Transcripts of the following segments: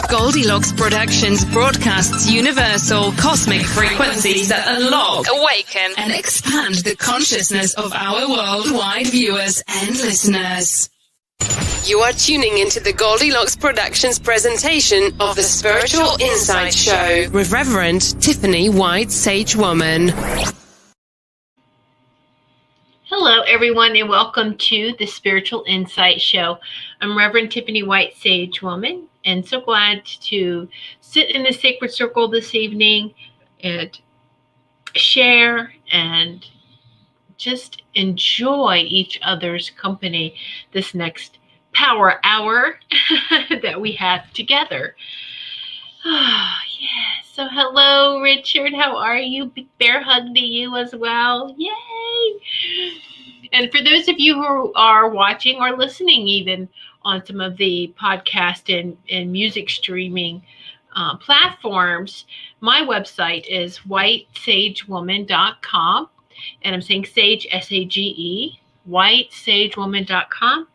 Goldylocks Productions broadcasts universal cosmic frequencies that unlock, awaken, and expand the consciousness of our worldwide viewers and listeners. You are tuning into the Goldylocks Productions presentation of the Spiritual Insight Show with Reverend Tiffany White Sage Woman. Hello, everyone, and welcome to the Spiritual Insight Show. I'm Reverend Tiffany White Sage Woman, and so glad to sit in the sacred circle this evening and share and just enjoy each other's company this next power hour that we have together. Oh, yeah. So hello, Richard. How are you? Big bear hug to you as well. Yay! And for those of you who are watching or listening even on some of the podcast and music streaming platforms, my website is whitesagewoman.com. And I'm saying sage, S-A-G-E, whitesagewoman.com.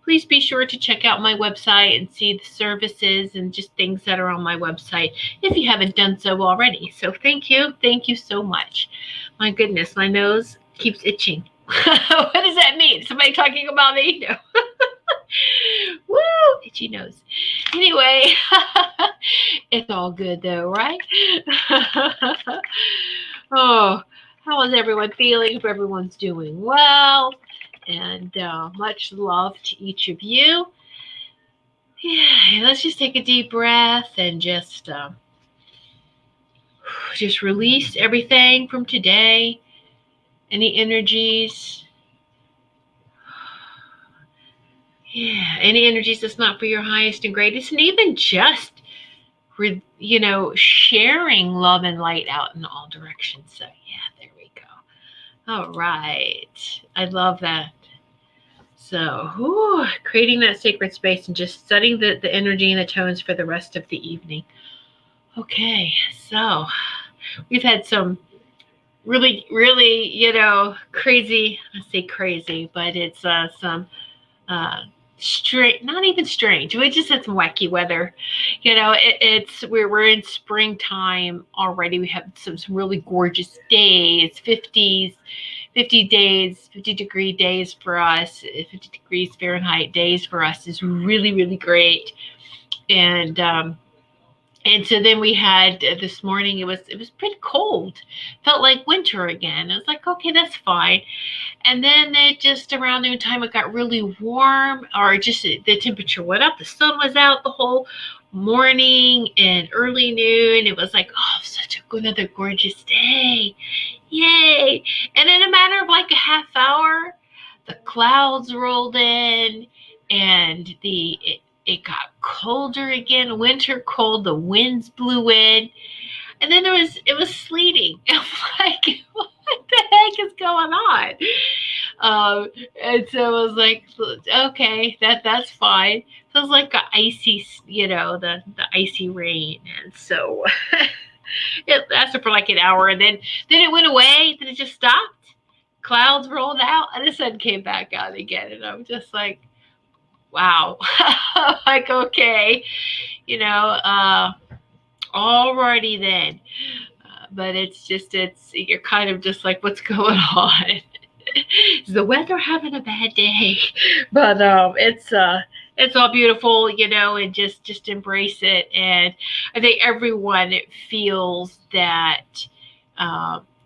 Please be sure to check out my website and see the services and just things that are on my website if you haven't done so already. So thank you. Thank you so much. My goodness, my nose keeps itching. What does that mean? Somebody talking about me? No. Woo! Itchy nose. Anyway, it's all good though, right? Oh, how is everyone feeling? If everyone's doing well. And much love to each of you. Yeah, let's just take a deep breath and just release everything from today. Any energies. Yeah, any energies that's not for your highest and greatest. And even just, sharing love and light out in all directions. So, yeah, there we go. All right. I love that. So, creating that sacred space and just setting the energy and the tones for the rest of the evening. Okay, so we've had some really, really, crazy, I say crazy, but it's some not even strange. We just had some wacky weather. We're in springtime already. We have some really gorgeous days, 50 degree days for us, 50 degrees Fahrenheit days for us is really, really great. And so then we had this morning, it was pretty cold. Felt like winter again. I was like, okay, that's fine. And then it just around noon time, it got really warm, or just the temperature went up. The sun was out the whole morning and early noon. It was like, oh, such another gorgeous day. Yay. And in a matter of like a half hour, the clouds rolled in and it got colder again, winter cold, the winds blew in, and then it was sleeting. I'm like, what the heck is going on? And so I was like, okay, that's fine. So it was like the icy, the icy rain. And so it lasted for like an hour, and then it went away, then it just stopped. Clouds rolled out, and the sun came back out again. And I'm just like, wow. Like, okay, alrighty then. But you're kind of just like, what's going on? Is the weather having a bad day? But it's all beautiful, and just embrace it. And I think everyone feels that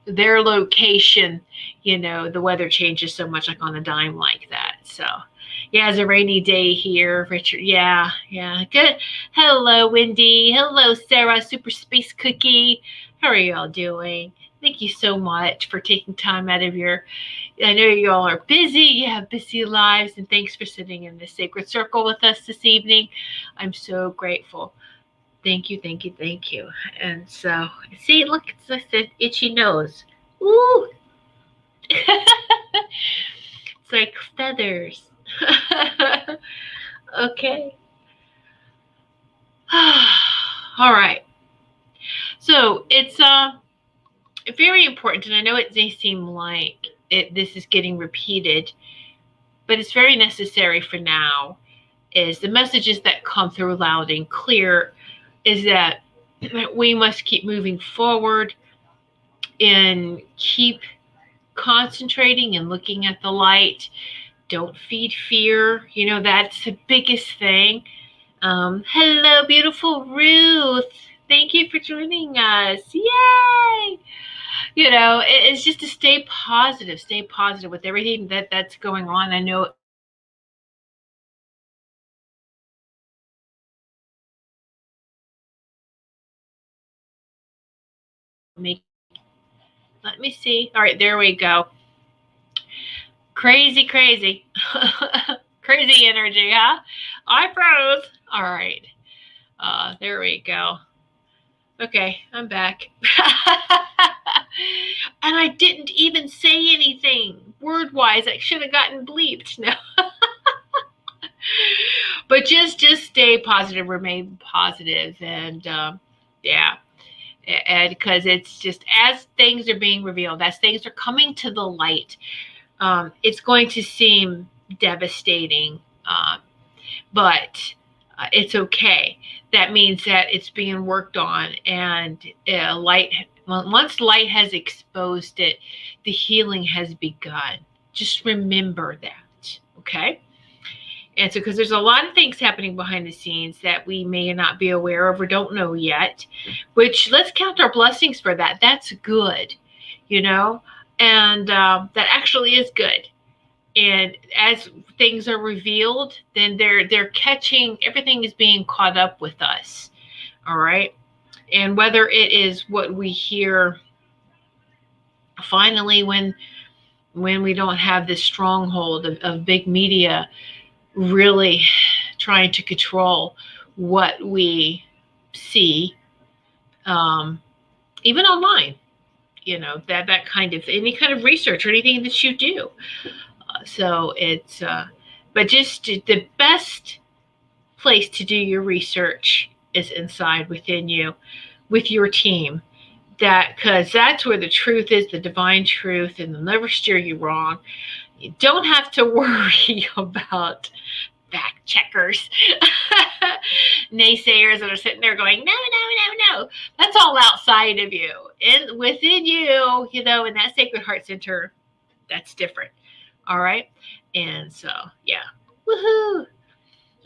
their location, the weather changes so much, like on a dime like that. So yeah, it's a rainy day here, Richard. Yeah, good. Hello, Wendy. Hello, Sarah, Super Space Cookie. How are y'all doing? Thank you so much for taking time out of I know you all are busy. You have busy lives, and thanks for sitting in the sacred circle with us this evening. I'm so grateful. Thank you. And so, see, look, it's like the itchy nose. Ooh. It's like feathers. Okay. All right. So it's very important, and I know it may seem like this is getting repeated, but it's very necessary for now. is the messages that come through loud and clear is that we must keep moving forward and keep concentrating and looking at the light. Don't feed fear. That's the biggest thing. Hello, beautiful Ruth. Thank you for joining us. Yay! It's just to stay positive with everything that's going on. I know let me see. All right, there we go. Crazy crazy energy, huh? I froze. All right, there we go. Okay, I'm back. And I didn't even say anything word-wise. I should have gotten bleeped. No. But just stay positive, remain positive, and yeah. And because it's just as things are being revealed, as things are coming to the light, it's going to seem devastating, but it's okay. That means that it's being worked on, and once light has exposed it, the healing has begun. Just remember that, okay? And so, because there's a lot of things happening behind the scenes that we may not be aware of or don't know yet, which let's count our blessings for that. That's good, and that actually is good. And as things are revealed, then they're catching, everything is being caught up with us. All right. And whether it is what we hear finally when we don't have this stronghold of big media really trying to control what we see, even online, that kind of, any kind of research or anything that you do. So it's, but just the best place to do your research is inside within you, with your team. Because that's where the truth is, the divine truth, and they'll never steer you wrong. You don't have to worry about fact checkers, naysayers that are sitting there going, no. That's all outside of you. And within you, in that Sacred Heart Center, that's different. All right. And so, yeah. Woohoo.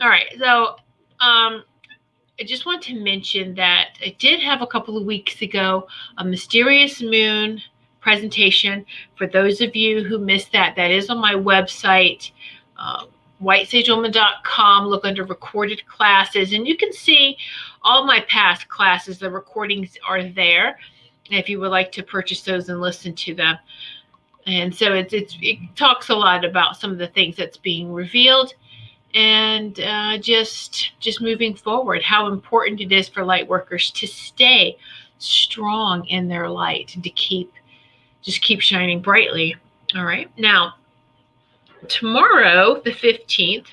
All right. So, I just want to mention that I did have a couple of weeks ago a Mysterious Moon presentation. For those of you who missed that, that is on my website, whitesagewoman.com. Look under recorded classes, and you can see all my past classes. The recordings are there if you would like to purchase those and listen to them. And so it talks a lot about some of the things that's being revealed, and just moving forward, how important it is for light workers to stay strong in their light and to keep shining brightly. All right. Now, tomorrow, the 15th,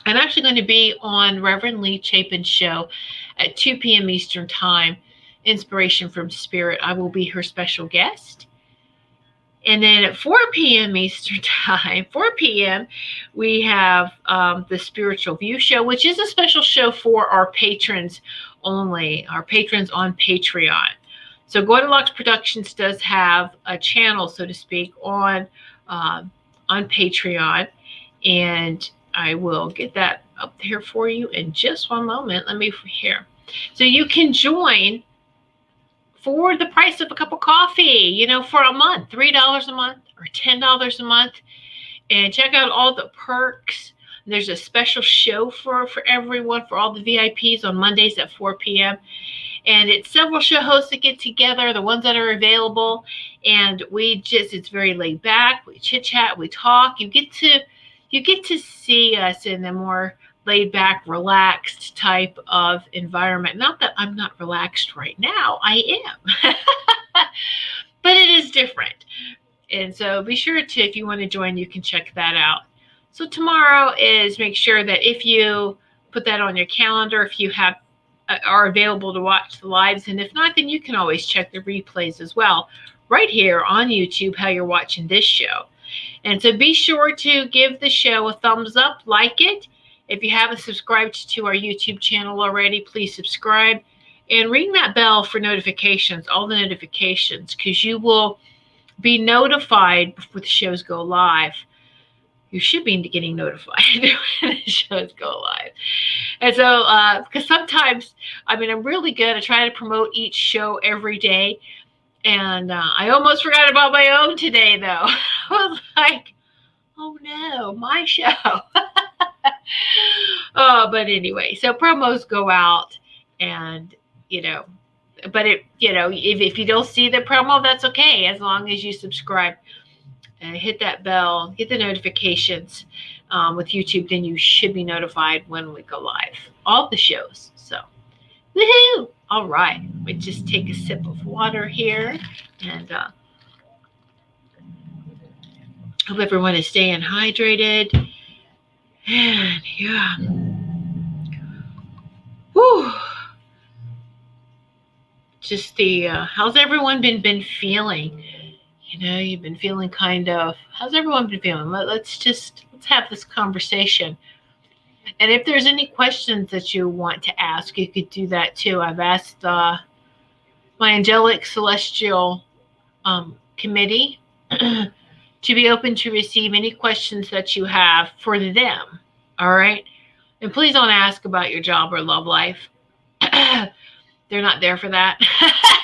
I'm actually going to be on Reverend Lee Chapin's show at 2 p.m. Eastern Time, Inspiration from Spirit. I will be her special guest. And then at 4 p.m. Eastern Time, 4 p.m., we have the Spiritual View Show, which is a special show for our patrons only, our patrons on Patreon. So Goldylocks Productions does have a channel, so to speak, on Patreon, and I will get that up there for you in just one moment. Let me here. So you can join for the price of a cup of coffee, for a month, $3 a month or $10 a month, and check out all the perks. There's a special show for everyone, for all the VIPs on Mondays at 4 p.m. And it's several show hosts that get together, the ones that are available. And it's very laid back. We chit chat, we talk. You get to see us in a more laid back, relaxed type of environment. Not that I'm not relaxed right now, I am. But it is different. And so be sure to, if you want to join, you can check that out. So tomorrow is, make sure that if you put that on your calendar, if you are available to watch the lives, and if not, then you can always check the replays as well, right here on YouTube, how you're watching this show. And so be sure to give the show a thumbs up, like it, If you haven't subscribed to our YouTube channel already, please subscribe and ring that bell for notifications, all the notifications, because you will be notified before the shows go live. You should be getting notified when the shows go live. And so, because sometimes, I'm really good. I try to promote each show every day. And I almost forgot about my own today, though. I was like, oh no, my show. But anyway, so promos go out, and but if you don't see the promo, that's okay, as long as you subscribe and hit that bell, hit the notifications with YouTube, then you should be notified when we go live, all the shows. So, woohoo! All right, let me just take a sip of water here, and hope everyone is staying hydrated. And yeah. Whew. Just how's everyone been feeling? You've been feeling how's everyone been feeling? Let's have this conversation. And if there's any questions that you want to ask, you could do that too. I've asked my angelic celestial committee to be open to receive any questions that you have for them. All right. And please don't ask about your job or love life. They're not there for that.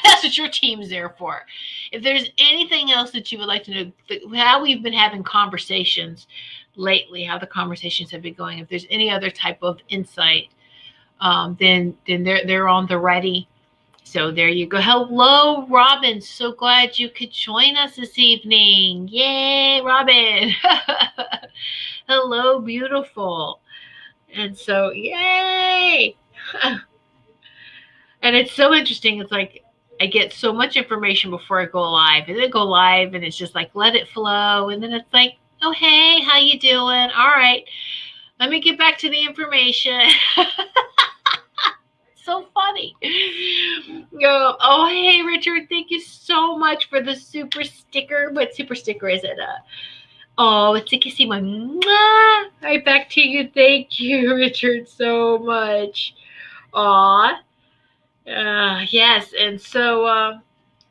That's what your team's there for. If there's anything else that you would like to know, how we've been having conversations lately, how the conversations have been going, if there's any other type of insight, then they're on the ready. So there you go. Hello, Robin. So glad you could join us this evening. Yay, Robin. Hello, beautiful. And so, yay. And it's so interesting. It's like I get so much information before I go live. And then I go live, and it's just like, let it flow. And then it's like, oh, hey, how you doing? All right. Let me get back to the information. So funny. Oh, hey, Richard. Thank you so much for the super sticker. What super sticker is it? Oh, it's a kissy one. Mwah! Right back to you. Thank you, Richard, so much. Aw. Yes. And so,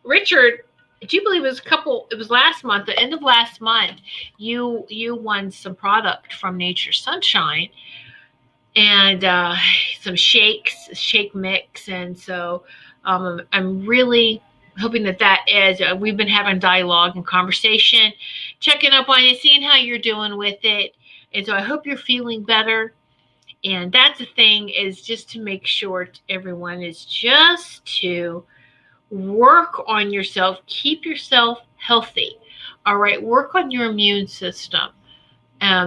Richard, do you believe it was last month, the end of last month, you won some product from Nature Sunshine, and some shake mix. And so I'm really hoping that is, we've been having dialogue and conversation, checking up on you, seeing how you're doing with it. And so I hope you're feeling better. And that's the thing, is just to make sure everyone is just to work on yourself, keep yourself healthy. All right, work on your immune system.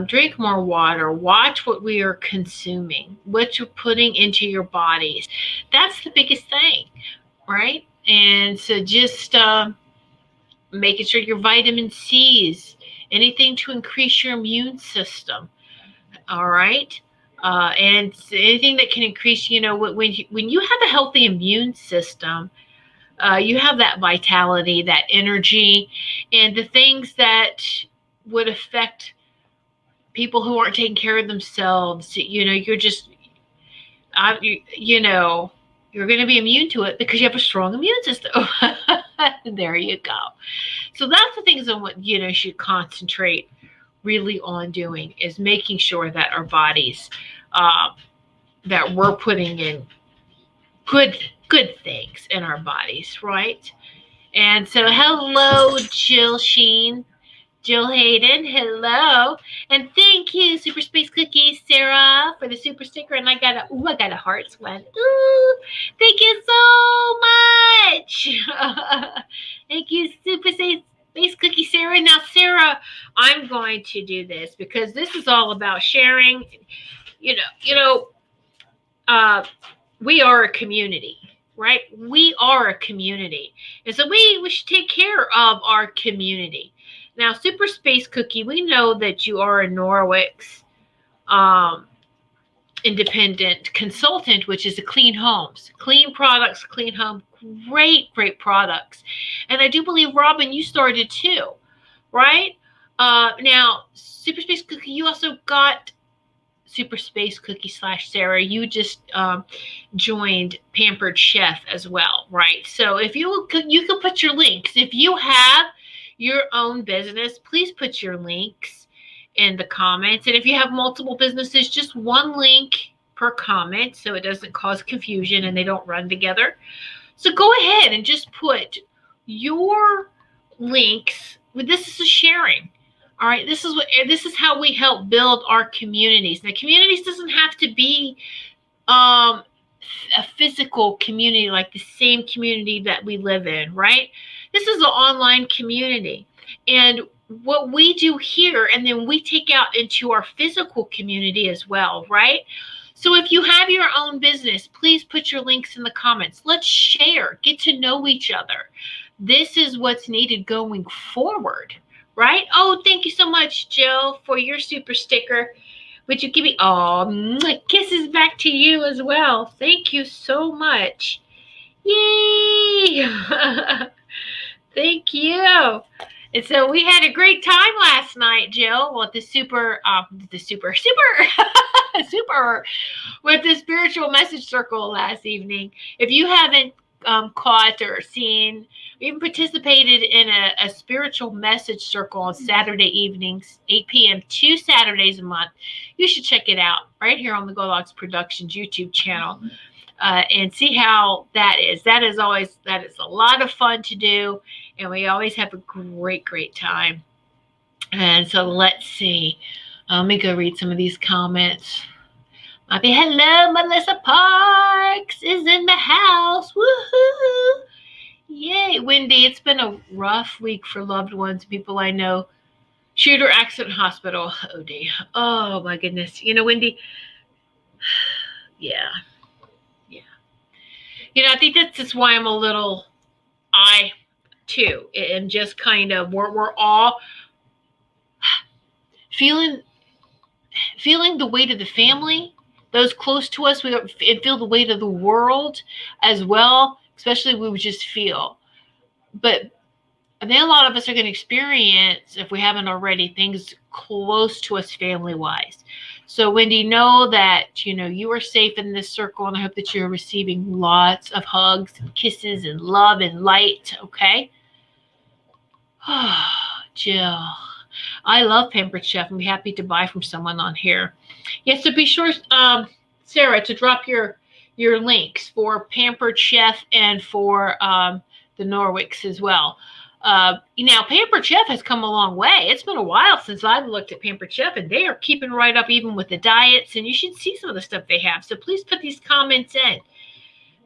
Drink more water. Watch what we are consuming, what you're putting into your bodies. That's the biggest thing, right? And so just making sure your vitamin C's, anything to increase your immune system. All right. And anything that can increase, when you have a healthy immune system, you have that vitality, that energy, and the things that would affect people who aren't taking care of themselves. You're just, you're going to be immune to it because you have a strong immune system. There you go. So that's the things on what, should concentrate really on doing, is making sure that our bodies, that we're putting in good things in our bodies, right? And so, hello, Jill Sheen, Jill Hayden, hello, and thank you, Super Space Cookie Sarah, for the super sticker. And I got a hearts one. Ooh, thank you so much. Thank you, Super Space Cookie Sarah. Now, Sarah, I'm going to do this because this is all about sharing. We are a community, right? We are a community. And so we should take care of our community. Now, Super Space Cookie, we know that you are a Norwick's independent consultant, which is a Clean Homes, clean products, clean home, great products. And I do believe, Robin, you started too, right? Now, Super Space Cookie, you also got Super Space Cookie / Sarah, you just joined Pampered Chef as well, right? So if you can put your links. If you have your own business, please put your links in the comments. And if you have multiple businesses, just one link per comment so it doesn't cause confusion and they don't run together. So go ahead and just put your links. This is a sharing. All right, this is how we help build our communities. Now, communities doesn't have to be a physical community like the same community that we live in, right? This is an online community. And what we do here, and then we take out into our physical community as well, right? So if you have your own business, please put your links in the comments. Let's share, get to know each other. This is what's needed going forward, right? Oh, thank you so much, Jill, for your super sticker. Would you give me, kisses back to you as well. Thank you so much. Yay! Thank you. And so we had a great time last night, Jill, with the super, with the spiritual message circle last evening. If you haven't caught or seen, even participated in a spiritual message circle on Saturday evenings, 8 p.m., 2 Saturdays a month, you should check it out right here on the Goldylocks Productions YouTube channel. And see how that is. That is a lot of fun to do, and we always have a great, great time. And so let's see. Let me go read some of these comments. Hello, Melissa Parks is in the house. Woohoo! Yay, Wendy. It's been a rough week for loved ones, people I know. Shooter accident hospital. Oh, dear. Oh, my goodness. You know, Wendy. Yeah. You know, I think that's just why I'm a little, I too am just kind of, we're all feeling the weight of the family, those close to us. We feel the weight of the world as well, especially we would just feel. But then a lot of us are going to experience, if we haven't already, things close to us family-wise. So, Wendy, know that, you are safe in this circle, and I hope that you're receiving lots of hugs and kisses and love and light, okay? Oh, Jill. I love Pampered Chef and be happy to buy from someone on here. Yes, so be sure, Sarah, to drop your links for Pampered Chef and for the Norwicks as well. Now, Pampered Chef has come a long way. It's been a while since I've looked at Pampered Chef, and they are keeping right up even with the diets, and you should see some of the stuff they have. So please put these comments in.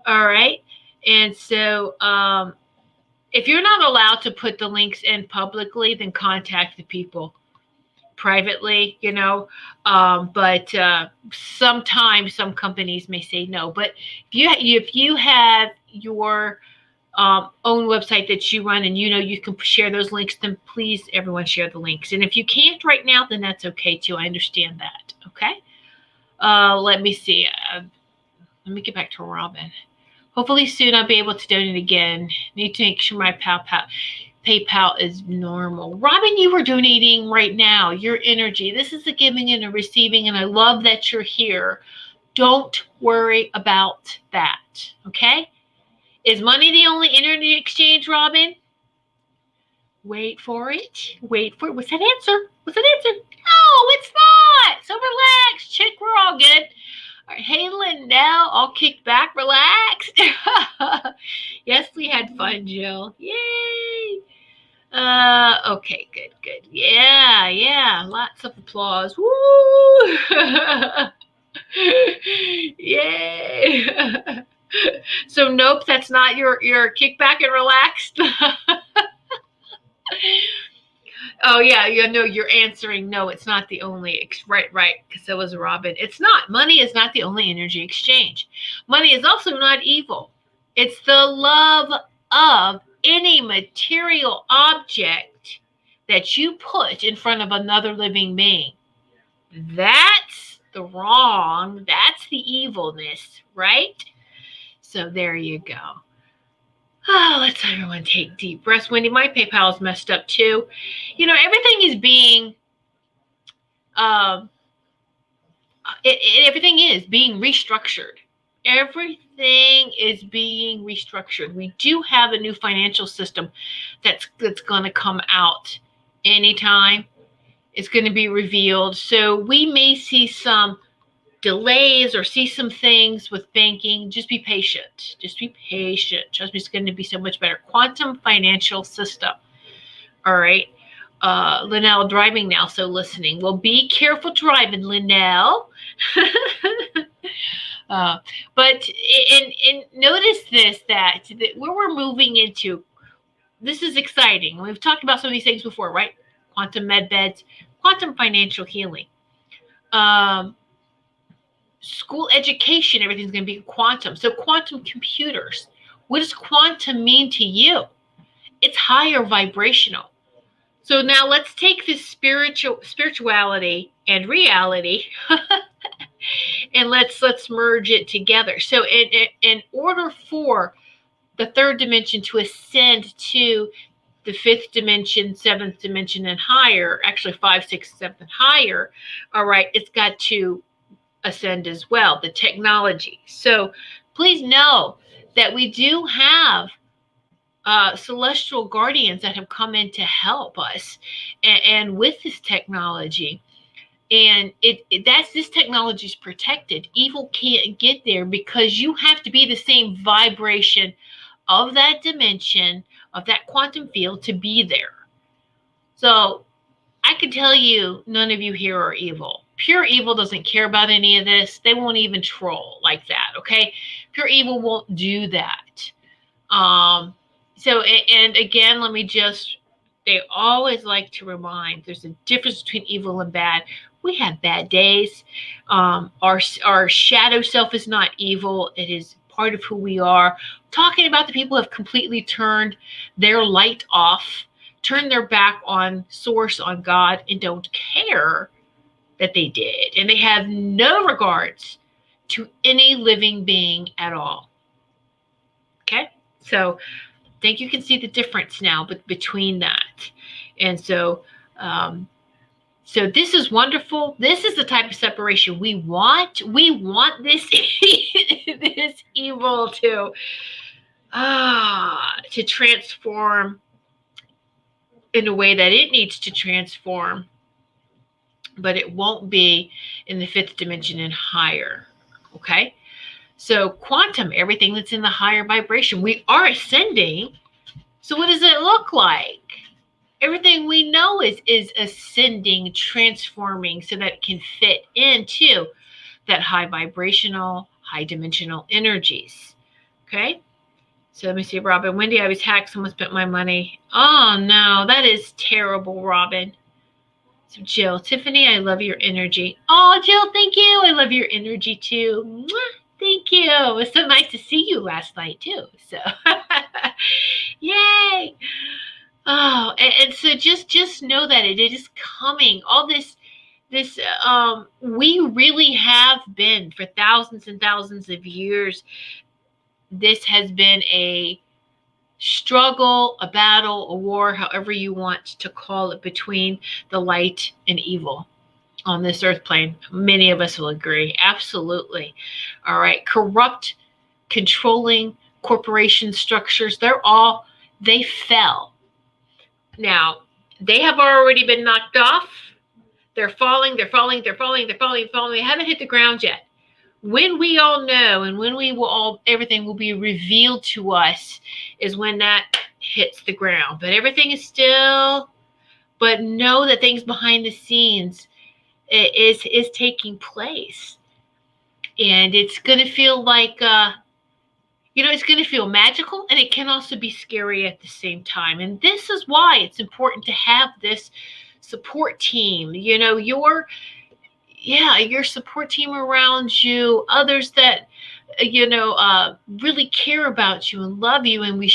All right. And so if you're not allowed to put the links in publicly, then contact the people privately, but sometimes some companies may say no. But if you have your own website that you run and you can share those links, then please, everyone, share the links. And if you can't right now, then that's okay too. I understand that. Okay. Let me see. Let me get back to Robin. Hopefully soon I'll be able to donate again. Need to make sure my PayPal is normal. Robin, you are donating right now. Your energy. This is a giving and a receiving, and I love that you're here. Don't worry about that. Okay? Is money the only energy exchange, Robin? Wait for it. What's that answer? No, it's not. So relax, chick. We're all good. All right, hey, Lindell, all kicked back, relaxed. Yes, we had fun, Jill. Yay. Okay, good. Yeah. Lots of applause. Woo! Yay. So nope, that's not your kickback and relaxed. Oh yeah, you're answering no, it's not the only right, because so was Robin. It's not. Money is not the only energy exchange. Money is also not evil. It's the love of any material object that you put in front of another living being. That's the wrong, that's the evilness, right? So there you go. Oh, let's everyone take deep breaths. Wendy, my PayPal is messed up too. Everything is being everything is being restructured. Everything is being restructured. We do have a new financial system that's going to come out anytime. It's going to be revealed. So we may see some delays or see some things with banking. Just be patient. Just be patient. Trust me, it's going to be so much better. Quantum financial system. All right. Linnell driving now, so listening. Well, be careful driving, Linnell. But notice this, that where we're moving into, this is exciting. We've talked about some of these things before, right? Quantum med beds, quantum financial healing, school education, everything's going to be quantum. So quantum computers. What does quantum mean to you? It's higher vibrational. So now let's take this spirituality and reality and let's merge it together. So in order for the third dimension to ascend to the fifth dimension, seventh dimension, and higher, actually 5, 6, 7, and higher, all right, it's got to ascend as well, the technology. So please know that we do have celestial guardians that have come in to help us and with this technology. And this technology is protected. Evil can't get there because you have to be the same vibration of that dimension, of that quantum field, to be there. So I can tell you, none of you here are evil. Pure evil doesn't care about any of this. They won't even troll like that, okay? Pure evil won't do that. So, and again, they always like to remind, there's a difference between evil and bad. We have bad days. Our shadow self is not evil. It is part of who we are. Talking about the people who have completely turned their light off, turned their back on source, on God, and don't care that they did. And they have no regards to any living being at all. Okay? So I think you can see the difference now between that. And so, so this is wonderful. This is the type of separation we want. We want this, this evil to transform in a way that it needs to transform, but it won't be in the fifth dimension and higher. Okay? So quantum, everything that's in the higher vibration, we are ascending. So what does it look like? Everything we know is ascending, transforming so that it can fit into that high vibrational, high dimensional energies. Okay? So let me see, Robin. Wendy, I was hacked. Someone spent my money. Oh, no. That is terrible, Robin. So Jill, Tiffany, I love your energy. Oh, Jill, thank you. I love your energy too. Mwah. Thank you. It was so nice to see you last night too. So, yay. Oh, and so just know that it is coming. All this, we really have been for thousands and thousands of years. This has been a struggle, a battle, a war, however you want to call it, between the light and evil on this earth plane. Many of us will agree. Absolutely. All right. Corrupt, controlling corporation structures, they fell. Now, they have already been knocked off. They're falling. They haven't hit the ground yet. When we all know and when everything will be revealed to us is when that hits the ground. But everything is still, but know that things behind the scenes is taking place. And it's going to feel like, it's going to feel magical, and it can also be scary at the same time. And this is why it's important to have this support team, your support team around you, others that, really care about you and love you. And we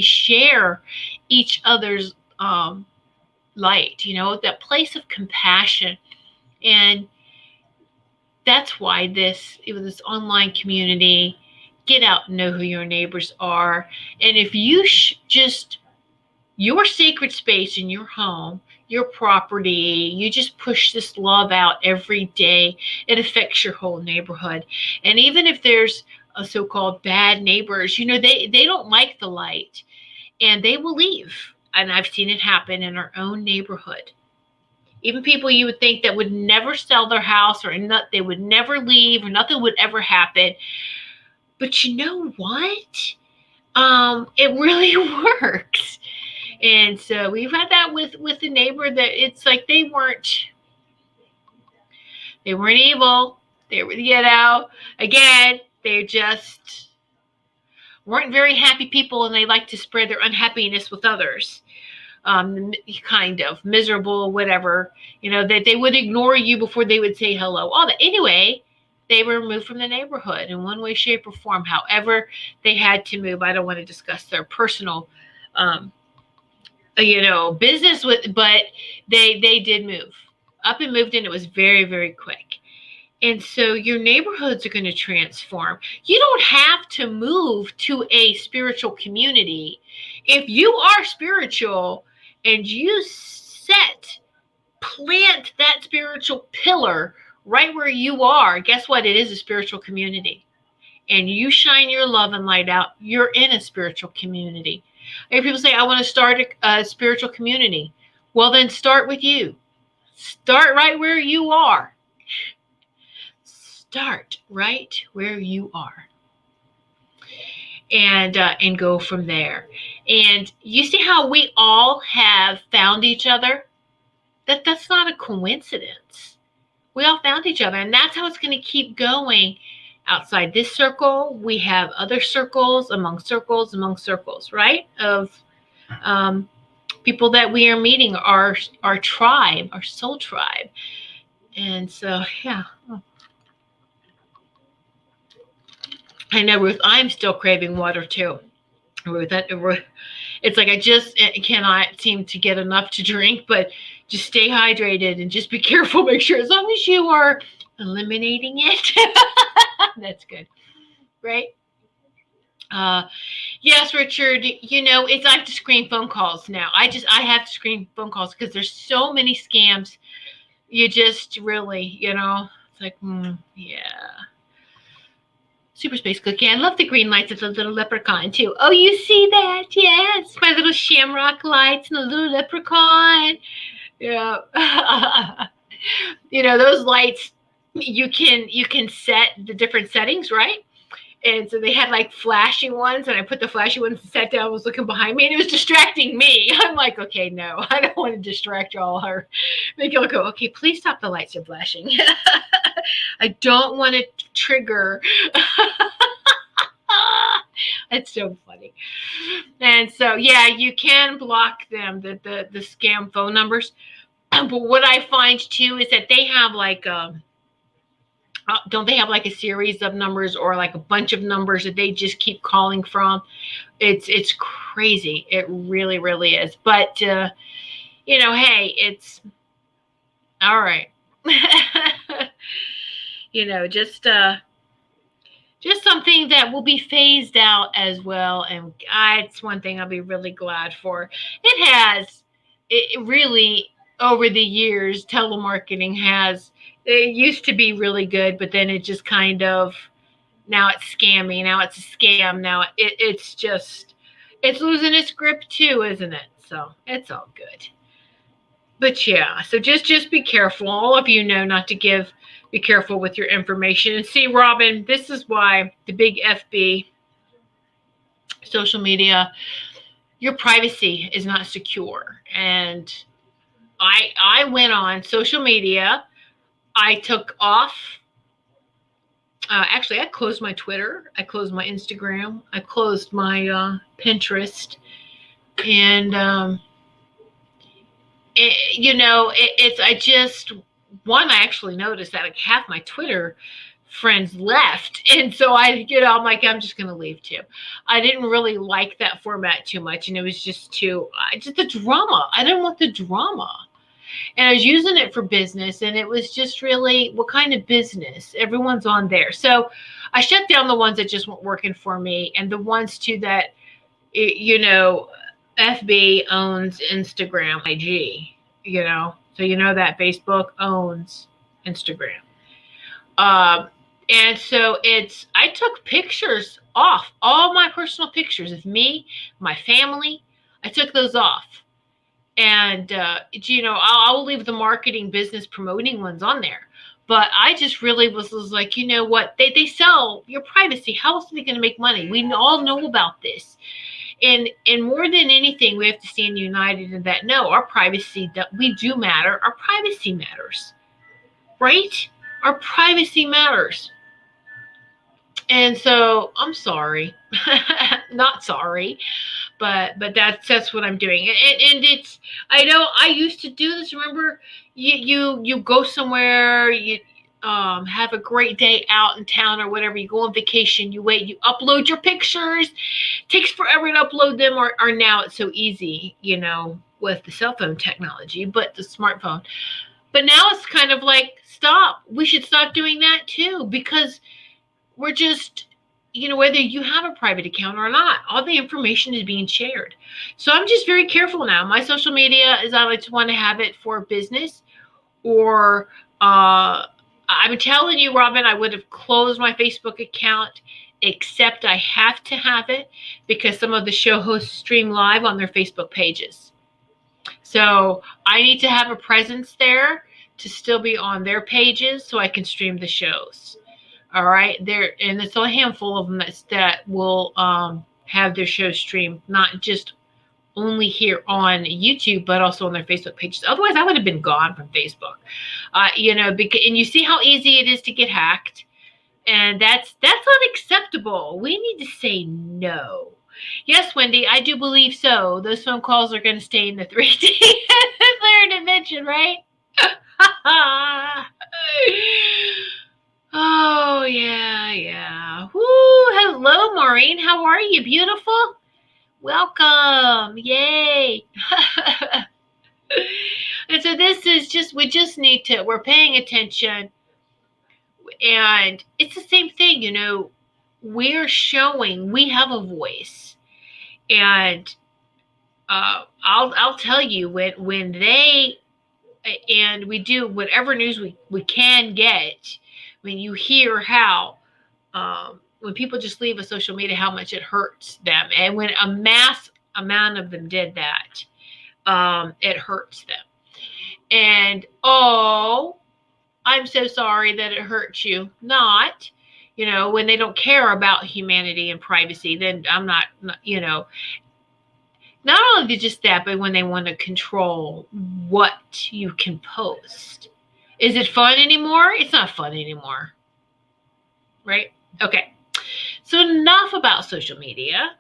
share each other's light, that place of compassion. And that's why this online community, get out and know who your neighbors are. And if you just your sacred space in your home, your property. You just push this love out every day. It affects your whole neighborhood. And even if there's a so-called bad neighbors, they don't like the light and they will leave. And I've seen it happen in our own neighborhood. Even people you would think that would never sell their house or they would never leave or nothing would ever happen. But you know what? It really works. And so we've had that with a neighbor that it's like they weren't evil. They were, again, they just weren't very happy people, and they like to spread their unhappiness with others. Kind of miserable, whatever, that they would ignore you before they would say hello. All that. Anyway, they were removed from the neighborhood in one way, shape, or form. However, they had to move. I don't want to discuss their personal, business but they did move up and moved in. It was very, very quick. And so your neighborhoods are going to transform. You don't have to move to a spiritual community. If you are spiritual and you plant that spiritual pillar right where you are, guess what? It is a spiritual community. And you shine your love and light out, you're in a spiritual community. And people say, I want to start a spiritual community. Well, then start with you. Start right where you are. Start right where you are. And go from there. And you see how we all have found each other? That's not a coincidence. We all found each other, and that's how it's going to keep going. Outside this circle, we have other circles, among circles, right? Of people that we are meeting, our tribe, our soul tribe. And so, yeah. I know, Ruth, I'm still craving water too. Ruth, it's like I just cannot seem to get enough to drink, but just stay hydrated and just be careful. Make sure, as long as you are eliminating it, that's good, right? Yes, Richard, it's I have to screen phone calls now. I have to screen phone calls because there's so many scams. You just really, it's like, yeah. Super Space Cookie. I love the green lights of the little leprechaun too. Oh, you see that? Yes, my little shamrock lights and the little leprechaun. Yeah. Those lights, you can set the different settings, right? And so they had like flashing ones, and I put the flashy ones and sat down, was looking behind me, and it was distracting me. I'm like, okay, no, I don't want to distract y'all or make y'all go, okay, please stop the lights are flashing. I don't want to trigger. That's so funny. And so, yeah, you can block them, the scam phone numbers. But what I find too is that they have like don't they have like a series of numbers or like a bunch of numbers that they just keep calling from? It's crazy. It really, really is. But hey, it's all right. Just something that will be phased out as well. And it's one thing I'll be really glad for. It really, over the years, telemarketing it used to be really good, but then it just kind of, now it's scammy. Now it's a scam. Now it's losing its grip too, isn't it? So it's all good. But yeah, so just be careful. All of you know not to be careful with your information. And see, Robin, this is why the big FB, social media, your privacy is not secure. And I went on social media. I took off. Actually, I closed my Twitter. I closed my Instagram. I closed my Pinterest. And, I actually noticed that like half my Twitter friends left. And so I'm like, I'm just going to leave too. I didn't really like that format too much. And it was just the drama. I didn't want the drama. And I was using it for business, and it was just really, what kind of business? Everyone's on there. So I shut down the ones that just weren't working for me, and the ones too that, FB owns Instagram, IG. So that Facebook owns Instagram. And so I took pictures off, all my personal pictures of me, my family. I took those off. And, I will leave the marketing, business, promoting ones on there. But I just really was like, you know what? They sell your privacy. How else are they going to make money? We all know about this. And more than anything, we have to stand united in that, no, our privacy, we do matter. Our privacy matters, right? Our privacy matters. And so I'm sorry, not sorry, but that's what I'm doing. And it's, I know I used to do this. Remember, you go somewhere, you have a great day out in town or whatever. You go on vacation, you wait, you upload your pictures. It takes forever to upload them, or now it's so easy, with the cell phone technology, but the smartphone. But now it's kind of like, stop. We should stop doing that too, because we're just, whether you have a private account or not, all the information is being shared. So I'm just very careful now. My social media is, I like to want to have it for business, or I'm telling you, Robin, I would have closed my Facebook account, except I have to have it because some of the show hosts stream live on their Facebook pages. So I need to have a presence there to still be on their pages so I can stream the shows. All right, and it's a handful of them that will have their show streamed, not just only here on YouTube, but also on their Facebook pages. Otherwise, I would have been gone from Facebook. And you see how easy it is to get hacked, and that's unacceptable. We need to say no. Yes, Wendy, I do believe so. Those phone calls are going to stay in the 3D third dimension, right? Oh, yeah. Woo, hello, Maureen. How are you? Beautiful? Welcome. Yay. And so this is we just need to, we're paying attention. And it's the same thing, we're showing we have a voice. And I'll tell you, when they, and we do whatever news we can get, when you hear how, when people just leave a social media, how much it hurts them. And when a mass amount of them did that, it hurts them. And, I'm so sorry that it hurts you. Not, when they don't care about humanity and privacy, then I'm not, not only just that, but when they want to control what you can post. Is it fun anymore? It's not fun anymore. Right? Okay. So enough about social media.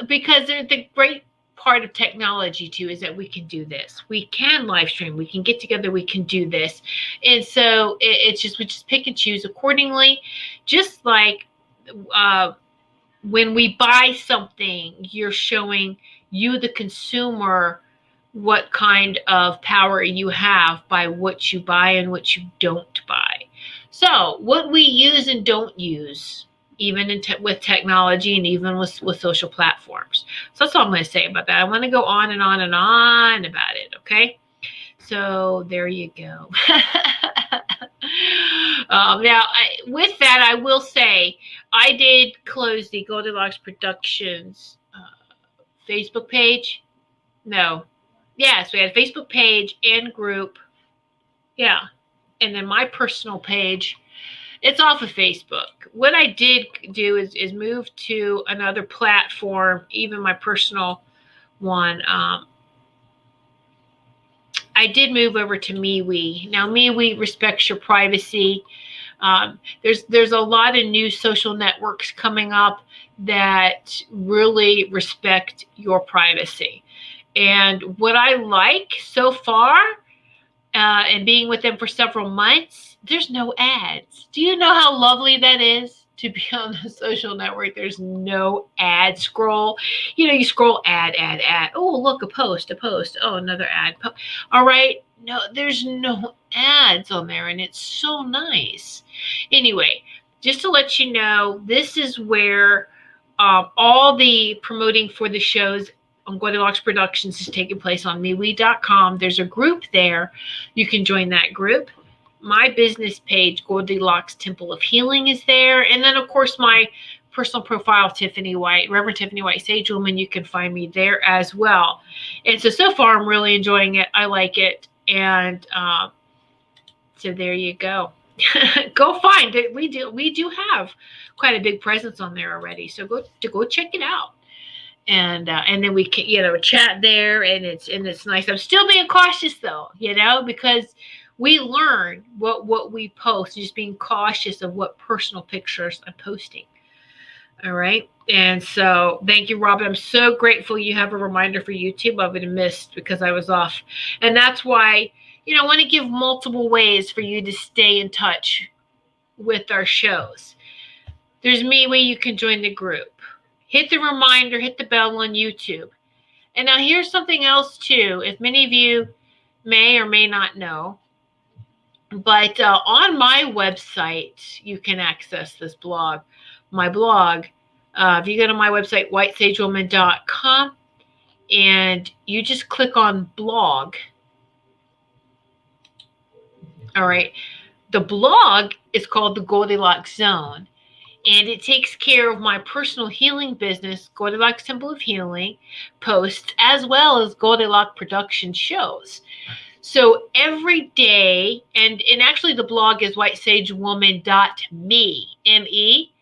Because the great part of technology too is that we can do this. We can live stream. We can get together. We can do this. And so it's just, we just pick and choose accordingly. Just like when we buy something, you're showing you, the consumer, what kind of power you have by what you buy and what you don't buy. So what we use and don't use, even with technology and even with social platforms. So that's all I'm going to say about that. I want to go on and on and on about it, okay? So there you go. Now, with that, I will say I did close the Goldylocks Productions Facebook page. No. Yes, we had a Facebook page and group. Yeah. And then my personal page, it's off of Facebook. What I did do is move to another platform, even my personal one. I did move over to MeWe. Now, MeWe respects your privacy. There's a lot of new social networks coming up that really respect your privacy. And what I like so far, and being with them for several months, there's no ads. Do you know how lovely that is to be on a social network? There's no ad scroll. You scroll ad. Oh, look, a post. Oh, another ad. All right. No, there's no ads on there, and it's so nice. Anyway, just to let you know, this is where all the promoting for the shows on Goldylocks Productions is taking place on MeWe.com. There's a group there. You can join that group. My business page, Goldylocks Temple of Healing, is there. And then, of course, my personal profile, Tiffany White, Reverend Tiffany White, Sage Woman. You can find me there as well. And so far, I'm really enjoying it. I like it. And so there you go. Go find it. We do have quite a big presence on there already. So go check it out. And then we can, chat there, and it's nice. I'm still being cautious though, because we learn what we post, just being cautious of what personal pictures I'm posting. All right. And so thank you, Robin. I'm so grateful you have a reminder for YouTube. I would have missed because I was off. And that's why, I want to give multiple ways for you to stay in touch with our shows. There's MeWe. You can join the group. Hit the reminder, hit the bell on YouTube. And now here's something else too. If many of you may or may not know, but on my website, you can access this blog. My blog, if you go to my website, whitesagewoman.com, and you just click on blog. All right. The blog is called the Goldylocks Zone. And it takes care of my personal healing business, Goldylocks Temple of Healing, posts, as well as Goldylocks Production shows. So every day, and actually the blog is whitesagewoman.me, M-E.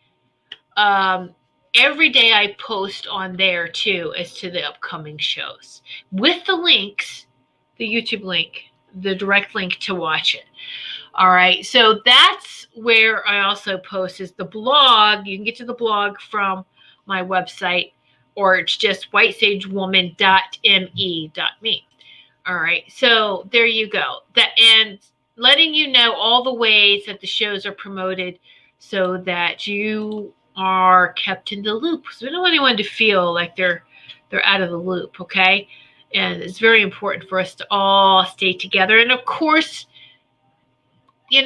Every day I post on there too as to the upcoming shows with the links, the YouTube link, the direct link to watch it. All right. So that's where I also post is the blog. You can get to the blog from my website, or it's just whitesagewoman.me. All right. So there you go. And letting you know all the ways that the shows are promoted so that you are kept in the loop. So we don't want anyone to feel like they're out of the loop. Okay. And it's very important for us to all stay together. And of course, you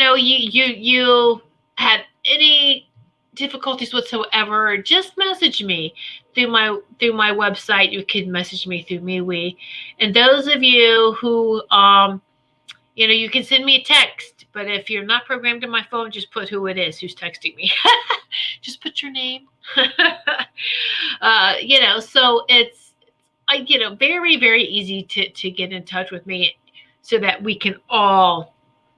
had any difficulties whatsoever, just message me through my website. You can message me through MeWe. And those of you who, you can send me a text, but if you're not programmed in my phone, just put who it is who's texting me. Just put your name. So it's, very, very easy to get in touch with me so that we can all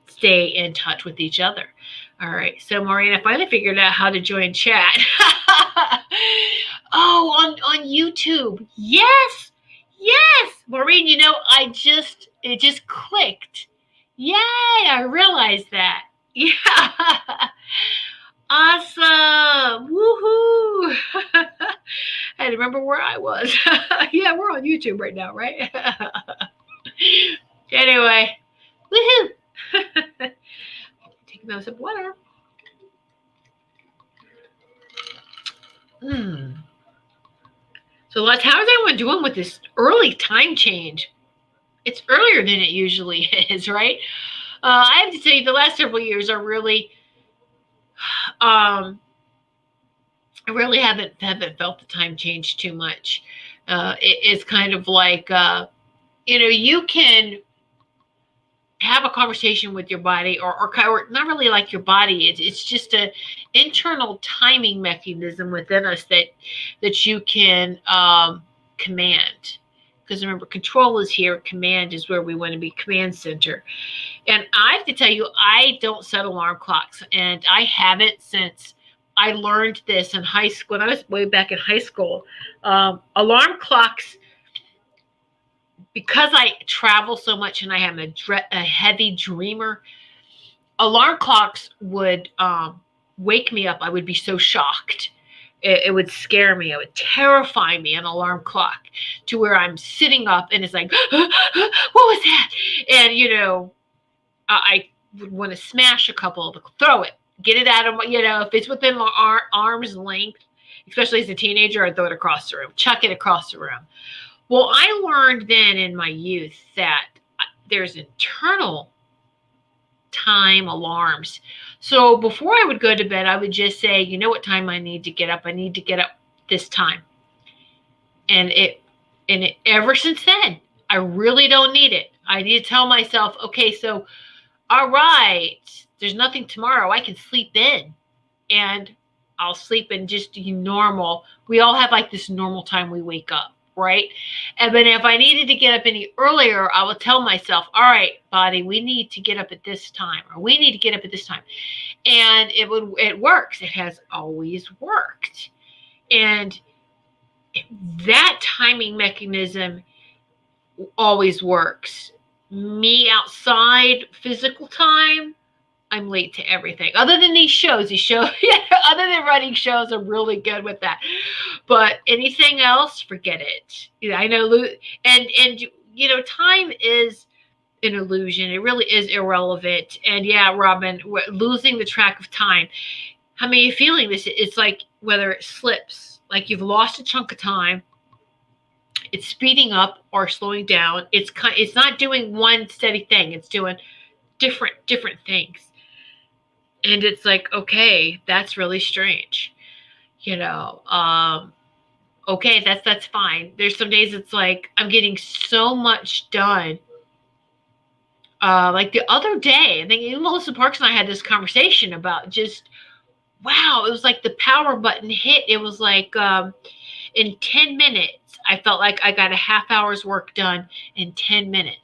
stay in touch with each other. All right. So Maureen, I finally figured out how to join chat. Oh, on YouTube. Yes. Maureen, it just clicked. Yay. I realized that. Yeah. Awesome. Woohoo. I had to remember where I was. Yeah, we're on YouTube right now, right? Anyway. Woohoo. Take another sip of water. So how's everyone doing with this early time change? It's earlier than it usually is, right? I have to say the last several years are really, I really haven't felt the time change too much. It's kind of like, you can have a conversation with your body, or not really like your body. It's just an internal timing mechanism within us that you can command. Because remember, control is here, command is where we want to be, command center. And I have to tell you, I don't set alarm clocks, and I haven't since I learned this in high school. When I was way back in high school, alarm clocks, because I travel so much and I am a heavy dreamer, alarm clocks would wake me up. I would be so shocked. It would scare me. It would terrify me, an alarm clock, to where I'm sitting up and it's like, what was that? And, I would want to smash a couple of them, throw it, get it out of my, if it's within my arm's length, especially as a teenager, I'd throw it across the room, chuck it across the room. Well, I learned then in my youth that there's internal time alarms. So before I would go to bed, I would just say, you know what time I need to get up? I need to get up this time. And it And ever since then, I really don't need it. I need to tell myself, okay, so, all right, there's nothing tomorrow. I can sleep in, and I'll sleep in just normal. We all have like this normal time we wake up, right? And then if I needed to get up any earlier, I would tell myself, all right, body, we need to get up at this time, or we need to get up at this time. And it works. It has always worked. And that timing mechanism always works. Me outside physical time, I'm late to everything. Other than these shows, other than running shows, I'm really good with that. But anything else, forget it. I know, and time is an illusion. It really is irrelevant. And yeah, Robin, losing the track of time. How many are you feeling this? It's like whether it slips, like you've lost a chunk of time. It's speeding up or slowing down. It's not doing one steady thing. It's doing different things. And it's like, okay, that's really strange. Okay, that's fine. There's some days it's like I'm getting so much done. Like the other day, I think Melissa Parks and I had this conversation about just, wow, it was like the power button hit. It was like in 10 minutes, I felt like I got a half hour's work done in 10 minutes.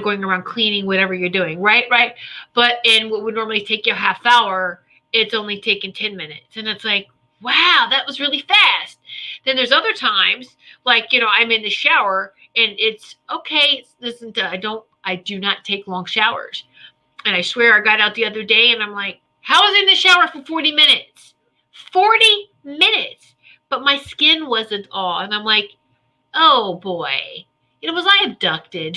Going around cleaning, whatever you're doing, right? But in what would normally take you a half hour, it's only taken 10 minutes. And it's like, wow, that was really fast. Then there's other times, like, I'm in the shower and it's okay. I do not take long showers. And I swear I got out the other day and I'm like, how was I in the shower for 40 minutes? 40 minutes. But my skin wasn't all. And I'm like, oh boy, was I abducted?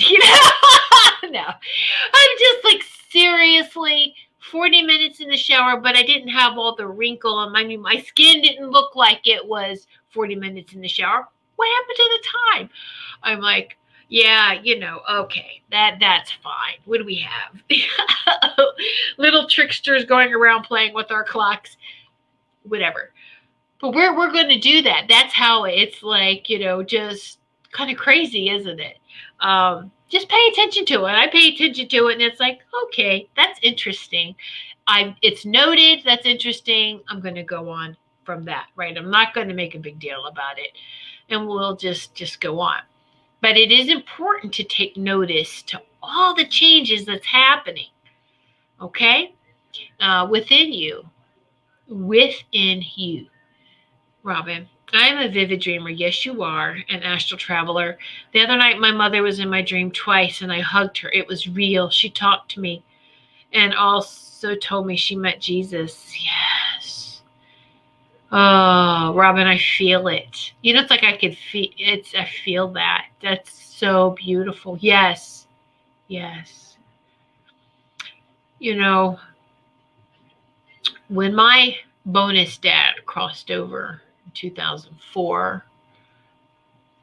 No, I'm just like, seriously, 40 minutes in the shower, but I didn't have all the wrinkle. I mean, my skin didn't look like it was 40 minutes in the shower. What happened to the time? I'm like, yeah, okay, that's fine. What do we have? Little tricksters going around playing with our clocks, whatever. But we're going to do that. That's how it's like, just kind of crazy, isn't it? Just pay attention to it. I pay attention to it, and it's like, okay, that's interesting. It's noted. That's interesting. I'm going to go on from that, right? I'm not going to make a big deal about it, and we'll just go on. But it is important to take notice to all the changes that's happening, okay? Within you, Robin. I am a vivid dreamer. Yes, you are, an astral traveler. The other night, my mother was in my dream twice, and I hugged her. It was real. She talked to me and also told me she met Jesus. Yes. Oh, Robin, I feel it. It's like I could feel it. I feel that. That's so beautiful. Yes. Yes. When my bonus dad crossed over 2004,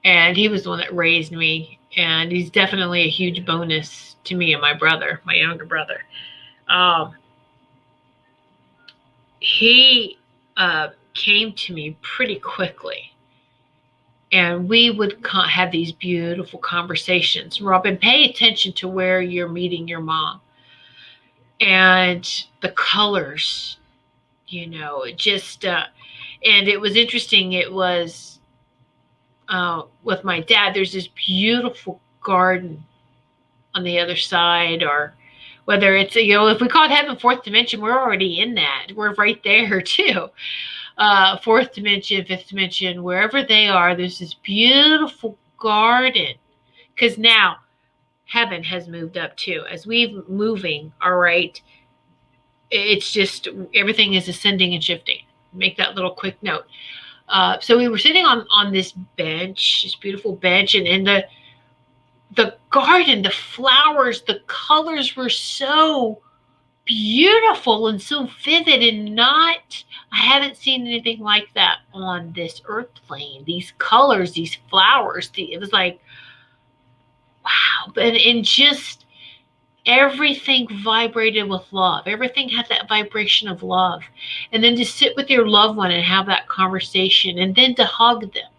and he was the one that raised me, and he's definitely a huge bonus to me and my brother, my younger brother. He came to me pretty quickly, and we would have these beautiful conversations. Robin, pay attention to where you're meeting your mom and the colors, just and it was interesting. It was with my dad, there's this beautiful garden on the other side, or whether it's, if we call it heaven, fourth dimension, we're already in that. We're right there too. Fourth dimension, fifth dimension, wherever they are, there's this beautiful garden. Because now heaven has moved up too. As we're moving, all right, it's just everything is ascending and shifting. Make that little quick note. So we were sitting on this bench, this beautiful bench, and in the garden, the flowers, the colors were so beautiful and so vivid, and I haven't seen anything like that on this earth plane. These colors, these flowers, it was like, wow. And just everything vibrated with love. Everything had that vibration of love. And then to sit with your loved one and have that conversation, and then to hug them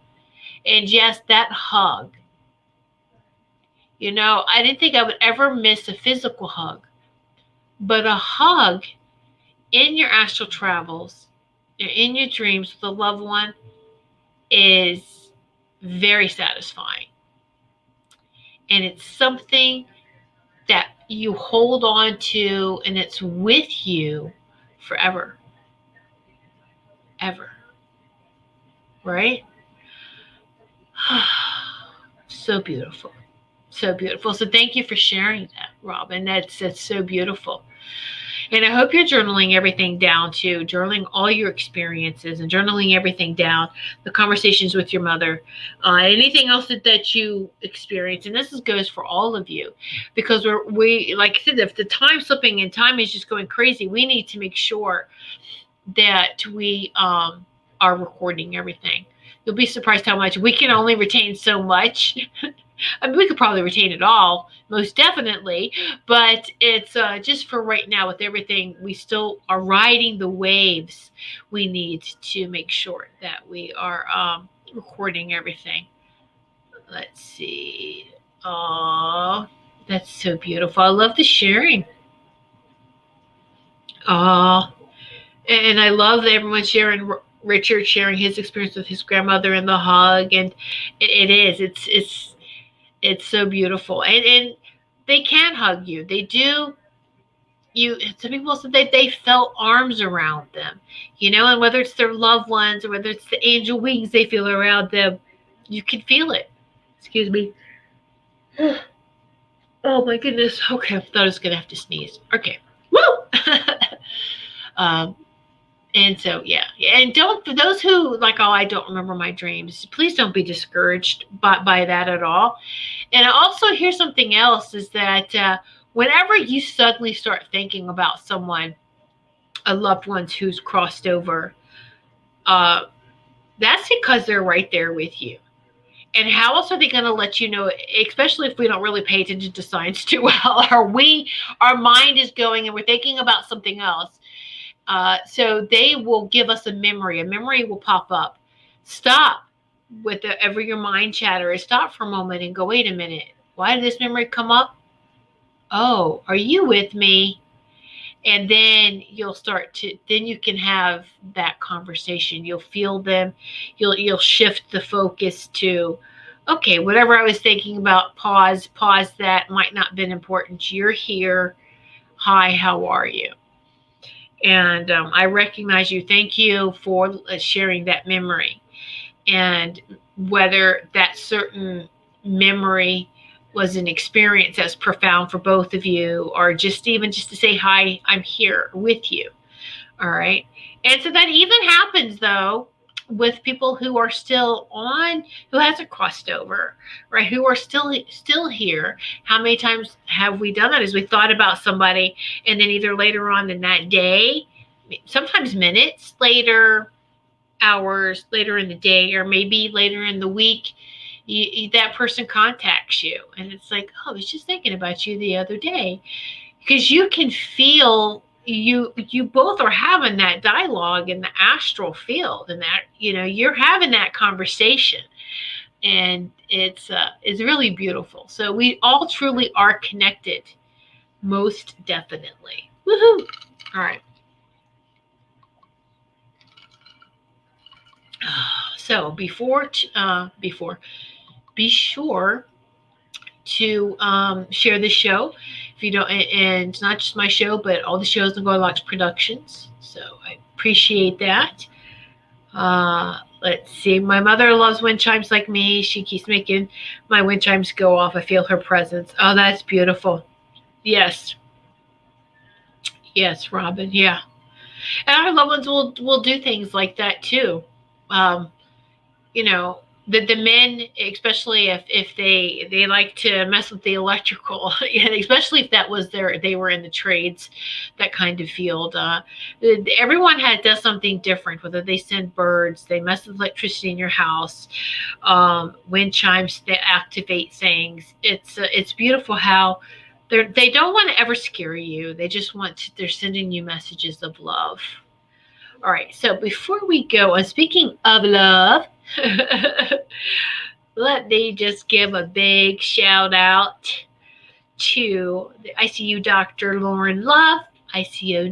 And yes, that hug. I didn't think I would ever miss a physical hug, but a hug in your astral travels, in your dreams with a loved one, is very satisfying. And it's something that you hold on to, and it's with you forever. Ever. Right? So beautiful. So beautiful. So thank you for sharing that, Robin. That's so beautiful. And I hope you're journaling everything down too, journaling all your experiences and journaling everything down, the conversations with your mother, anything else that you experience. And goes for all of you, because we like I said, if the time slipping and time is just going crazy, we need to make sure that we are recording everything. You'll be surprised how much we can only retain so much. I mean, we could probably retain it all, most definitely, but it's just for right now with everything. We still are riding the waves. We need to make sure that we are recording everything. Let's see. Oh, that's so beautiful. I love the sharing. Oh, and I love that everyone's sharing. Richard sharing his experience with his grandmother and the hug, and it's so beautiful. And they can hug you. They do. Some people said that they felt arms around them, and whether it's their loved ones or whether it's the angel wings they feel around them, you can feel it. Excuse me. Oh my goodness. Okay, I thought I was gonna have to sneeze. Okay. Woo! And so, yeah. And for those who like, oh, I don't remember my dreams, please don't be discouraged by that at all. And also, here's something else is that whenever you suddenly start thinking about someone, a loved one who's crossed over, that's because they're right there with you. And how else are they going to let you know, especially if we don't really pay attention to science too well, or our mind is going and we're thinking about something else. So they will give us a memory. A memory will pop up. Stop with whatever your mind chatter is. Stop for a moment and go, wait a minute. Why did this memory come up? Oh, are you with me? And then then you can have that conversation. You'll feel them. You'll shift the focus to, okay, whatever I was thinking about, pause that might not have been important. You're here. Hi, how are you? And I recognize you. Thank you for sharing that memory. And whether that certain memory was an experience that's profound for both of you, or just to say, hi, I'm here with you. All right. And so that even happens, though, with people who are still on, who hasn't crossed over, right? Who are still here. How many times have we done that? As we thought about somebody, and then either later on in that day, sometimes minutes later, hours later in the day, or maybe later in the week, that person contacts you, and it's like, oh, I was just thinking about you the other day, because you can feel you both are having that dialogue in the astral field, and that you're having that conversation, and it's really beautiful. So we all truly are connected, most definitely. Woohoo! All right. So be sure to share this show. If you don't, and it's not just my show, but all the shows in Goldylocks Productions. So I appreciate that. Let's see. My mother loves wind chimes like me. She keeps making my wind chimes go off. I feel her presence. Oh, that's beautiful. Yes. Yes, Robin. Yeah. And our loved ones will do things like that too. The men, especially if they like to mess with the electrical, and especially if that was they were in the trades, that kind of field. Everyone does something different. Whether they send birds, they mess with electricity in your house, wind chimes, they activate things. It's beautiful how they don't want to ever scare you. They're sending you messages of love. All right. So before we go, speaking of love, Let me just give a big shout out to the ICU Dr. Lauren Love, ICU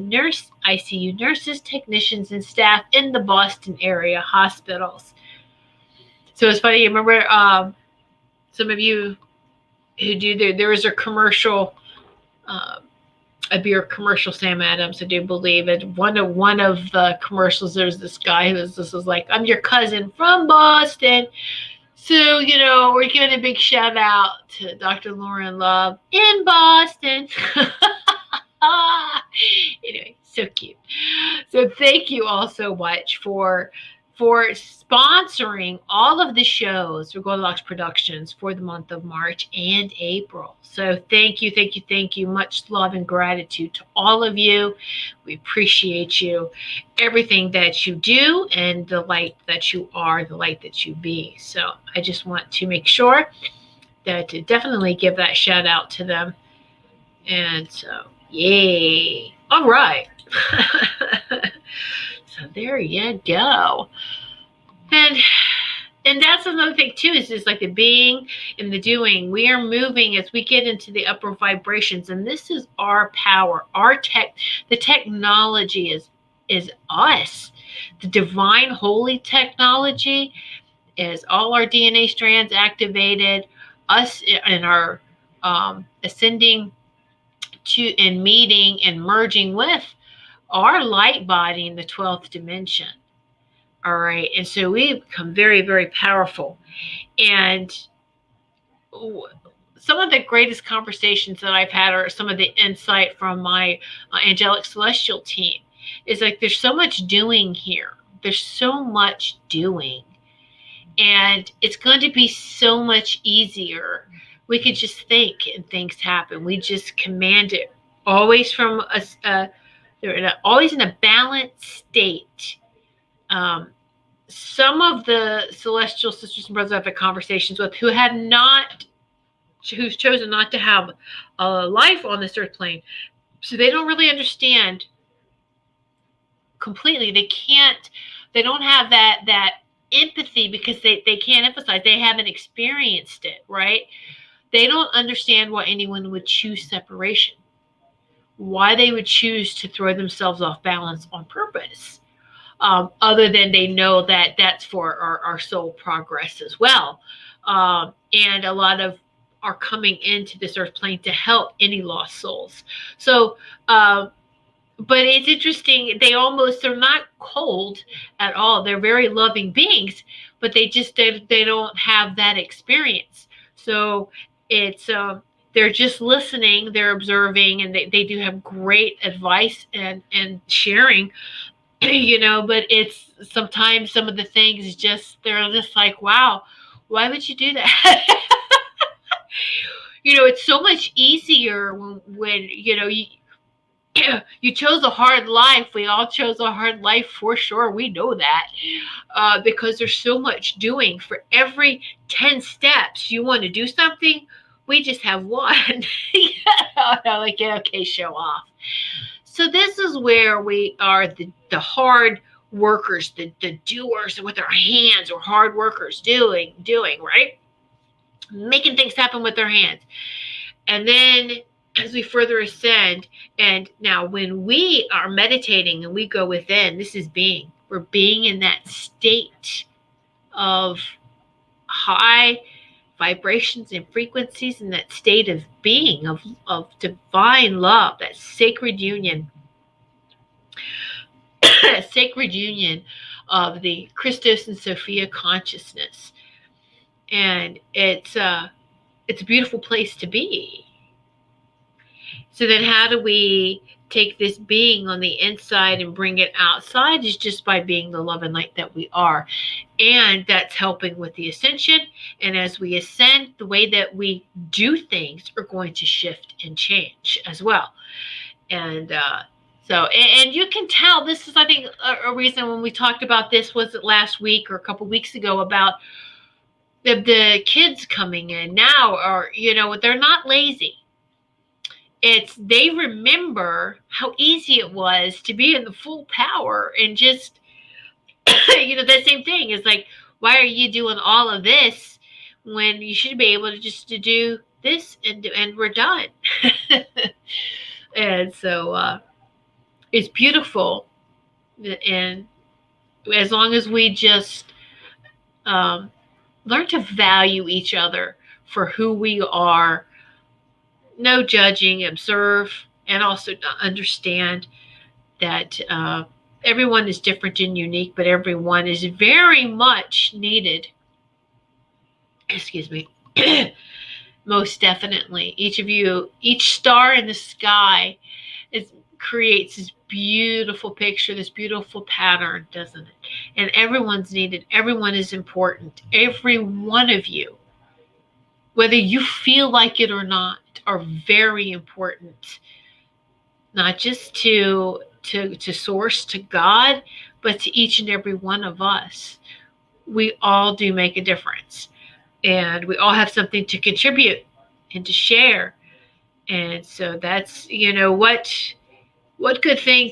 nurses, technicians, and staff in the Boston area hospitals. So it's funny, remember some of you who do, there was a commercial, a beer commercial, Sam Adams, I do believe it. One of the commercials, there's this guy who was like, I'm your cousin from Boston. So, we're giving a big shout out to Dr. Lauren Love in Boston. Anyway, so cute. So thank you all so much for sponsoring all of the shows for Goldylocks Productions for the month of March and April. So thank you. Much love and gratitude to all of you. We appreciate you, everything that you do, and the light that you are, the light that you be. So I just want to make sure that to definitely give that shout out to them. And so, yay. All right. So there you go. And that's another thing too, is just like the being and the doing. We are moving as we get into the upper vibrations, and this is our power. The technology is us. The divine holy technology is all our DNA strands activated, us in our ascending to and meeting and merging with our light body in the 12th dimension. All right. And so we become very, very powerful. And some of the greatest conversations that I've had, or some of the insight from my angelic celestial team, is like there's so much doing here. There's so much doing. And it's going to be so much easier. We could just think and things happen. We just command it, always from they're always in a balanced state. Some of the celestial sisters and brothers I've had conversations with who's chosen not to have a life on this earth plane, so they don't really understand completely. They don't have that empathy, because they can't empathize. They haven't experienced it, right? They don't understand why anyone would choose separation, why they would choose to throw themselves off balance on purpose. Other than they know that that's for our soul progress as well. And a lot of are coming into this earth plane to help any lost souls. So, but it's interesting. They're not cold at all. They're very loving beings, but they don't have that experience. So it's, they're just listening, they're observing, and they do have great advice and sharing. But it's sometimes some of the things they're just like, wow, why would you do that? It's so much easier when you chose a hard life. We all chose a hard life for sure. We know that because there's so much doing. For every 10 steps you want to do something, we just have one. Like, okay, show off. So this is where we are the hard workers, the doers with our hands, or hard workers doing, right? Making things happen with their hands. And then as we further ascend, and now when we are meditating and we go within, this is being. We're being in that state of high vibrations and frequencies, in that state of being, of divine love, that sacred union, sacred union of the Christos and Sophia consciousness. And it's a beautiful place to be. So then how do we take this being on the inside and bring it outside? Is just by being the love and light that we are. And that's helping with the ascension. And as we ascend, the way that we do things are going to shift and change as well. And and you can tell, this is, I think, a reason when we talked about this, was it last week or a couple weeks ago, about the kids coming in now, or, they're not lazy. They remember how easy it was to be in the full power, and just, that same thing is like, Why are you doing all of this when you should be able to just to do this and we're done? And so it's beautiful. And as long as we just learn to value each other for who we are, no judging, observe, and also understand that everyone is different and unique, but everyone is very much needed. Excuse me. Most definitely. Each of you, each star in the sky creates this beautiful picture, this beautiful pattern, doesn't it? And everyone's needed. Everyone is important. Every one of you, whether you feel like it or not, are very important. Not just to source, to God, but to each and every one of us. We all do make a difference. And we all have something to contribute and to share. And so that's, what one good thing,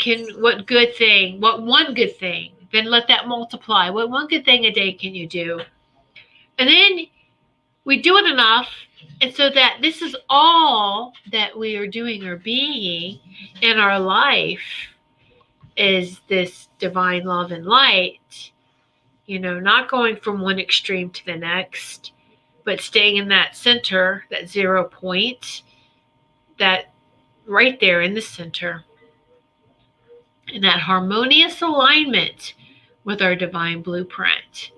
then let that multiply. What one good thing a day can you do? And then we do it enough. And so that this is all that we are doing or being in our life is this divine love and light, not going from one extreme to the next, but staying in that center, that 0 point, that right there in the center, in that harmonious alignment with our divine blueprint.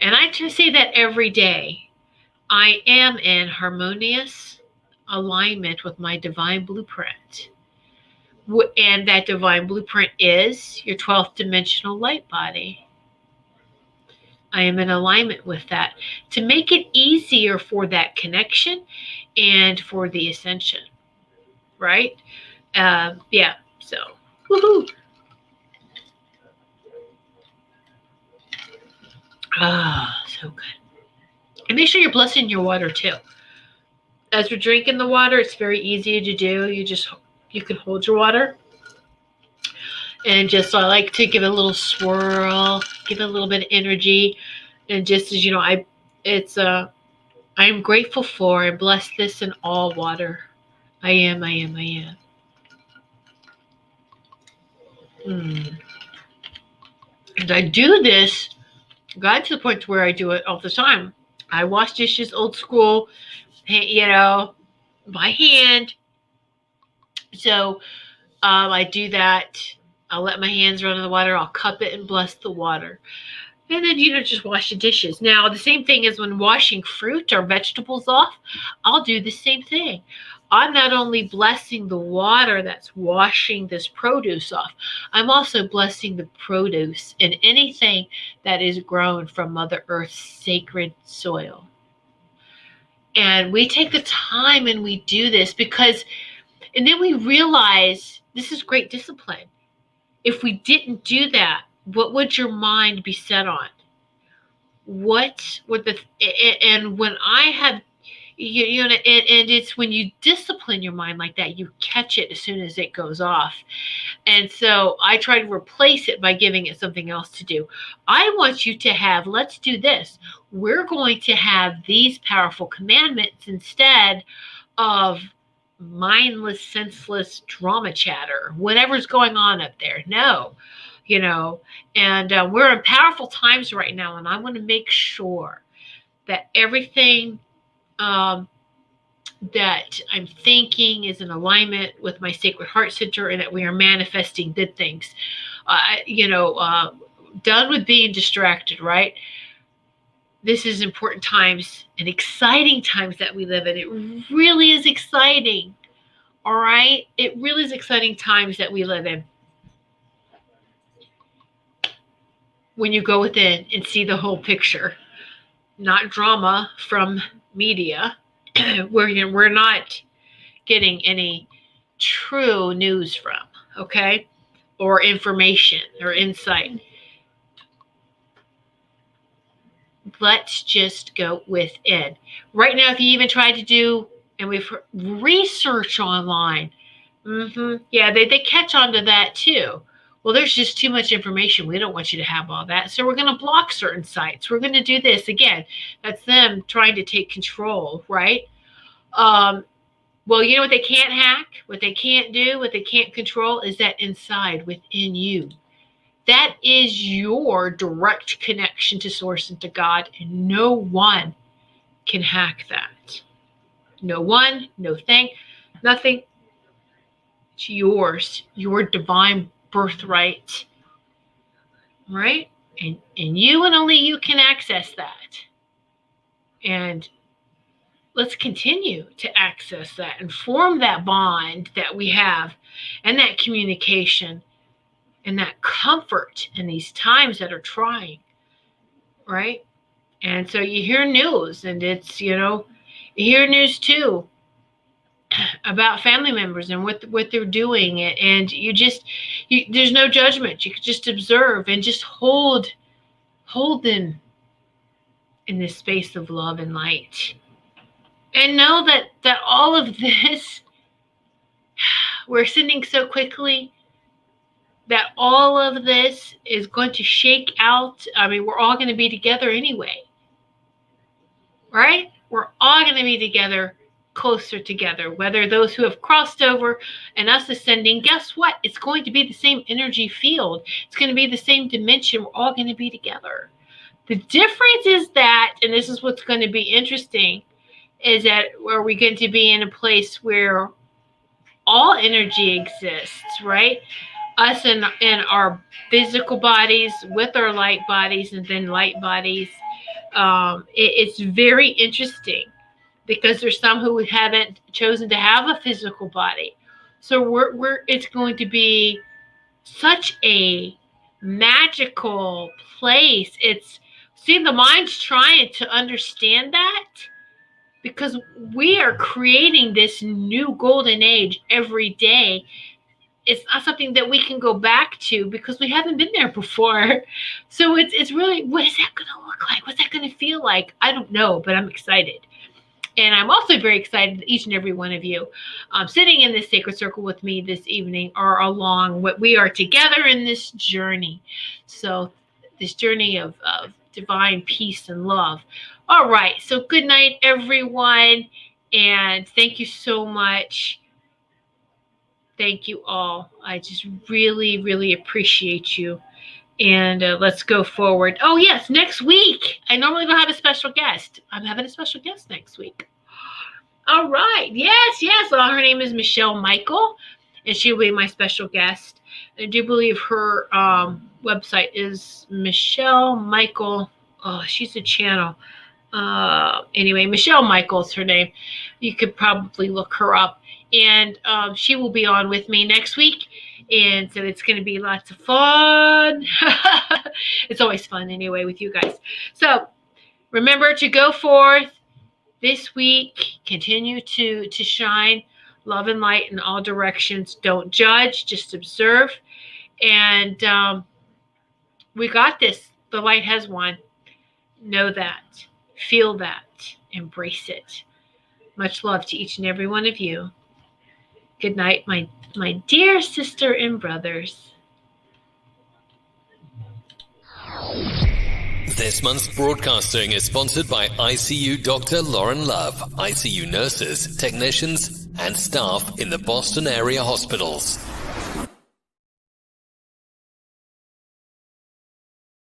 And I just say that every day. I am in harmonious alignment with my divine blueprint. And that divine blueprint is your 12th dimensional light body. I am in alignment with that to make it easier for that connection and for the ascension, right? Yeah, so, woohoo. So good. And make sure you're blessing your water too. As we're drinking the water, it's very easy to do. You can hold your water and just I like to give it a little swirl, give it a little bit of energy, and just as I am grateful for and bless this in all water. I am. And I do this, got to the point where I do it all the time. I wash dishes old school, by hand. So I do that. I'll let my hands run in the water. I'll cup it and bless the water. And then, just wash the dishes. Now, the same thing as when washing fruit or vegetables off, I'll do the same thing. I'm not only blessing the water that's washing this produce off, I'm also blessing the produce and anything that is grown from Mother Earth's sacred soil. And we take the time and we do this and then we realize this is great discipline. If we didn't do that, what would your mind be set on? And when I have, and it's when you discipline your mind like that, you catch it as soon as it goes off. And so I try to replace it by giving it something else to do. I want you to let's do this. We're going to have these powerful commandments instead of mindless, senseless drama chatter, whatever's going on up there. No, and we're in powerful times right now, and I want to make sure that everything that I'm thinking is in alignment with my Sacred Heart Center, and that we are manifesting good things. Done with being distracted, right? This is important times and exciting times that we live in. It really is exciting. All right? It really is exciting times that we live in. When you go within and see the whole picture, not drama from media, where we're not getting any true news from, okay? Or information or insight. Let's just go within. Right now, if you even try to do, and we've heard, research online, yeah, they catch on to that too. well, there's just too much information. We don't want you to have all that. So we're going to block certain sites. We're going to do this. Again, that's them trying to take control, right? Well, you know what they can't hack, what they can't do, what they can't control is that inside within you. That is your direct connection to Source and to God, and no one can hack that. No one, no thing, nothing. It's yours, your divine birthright, right? And you and only you can access that. And let's continue to access that and form that bond that we have and that communication and that comfort in these times that are trying, right? And so you hear news, and it's, you hear news too about family members and what they're doing, and there's no judgment. You can just observe and just hold them in this space of love and light. And know that all of this, we're sending so quickly, that all of this is going to shake out. I mean, we're all going to be together anyway, right? We're all going to be together, closer together, whether those who have crossed over and us ascending, guess what? It's going to be the same energy field. It's going to be the same dimension. We're all going to be together. The difference is that, and this is what's going to be interesting, is that are we going to be in a place where all energy exists, right? Us in our physical bodies with our light bodies and then light bodies. It's very interesting because there's some who haven't chosen to have a physical body. So it's going to be such a magical place. The mind's trying to understand that, because we are creating this new golden age every day. It's not something that we can go back to because we haven't been there before. So it's really, what is that going to look like? What's that going to feel like? I don't know, but I'm excited. And I'm also very excited that each and every one of you sitting in this sacred circle with me this evening are along what we are together in this journey. So this journey of divine peace and love. All right. So good night, everyone. And thank you so much. Thank you all. I just really, really appreciate you. And let's go forward. Oh, yes. Next week. I normally don't have a special guest. I'm having a special guest next week. All right. Yes. Her name is Michelle Michael, and she'll be my special guest. I do believe her website is Michelle Michael. Oh, she's a channel. Anyway, Michelle Michael's her name. You could probably look her up. And she will be on with me next week. And so it's going to be lots of fun. It's always fun anyway with you guys. So remember to go forth this week. Continue to shine love and light in all directions. Don't judge. Just observe. And we got this. The light has won. Know that. Feel that. Embrace it. Much love to each and every one of you. Good night, my dear sister and brothers. This month's broadcasting is sponsored by ICU Dr. Lauren Love, ICU nurses, technicians, and staff in the Boston area hospitals.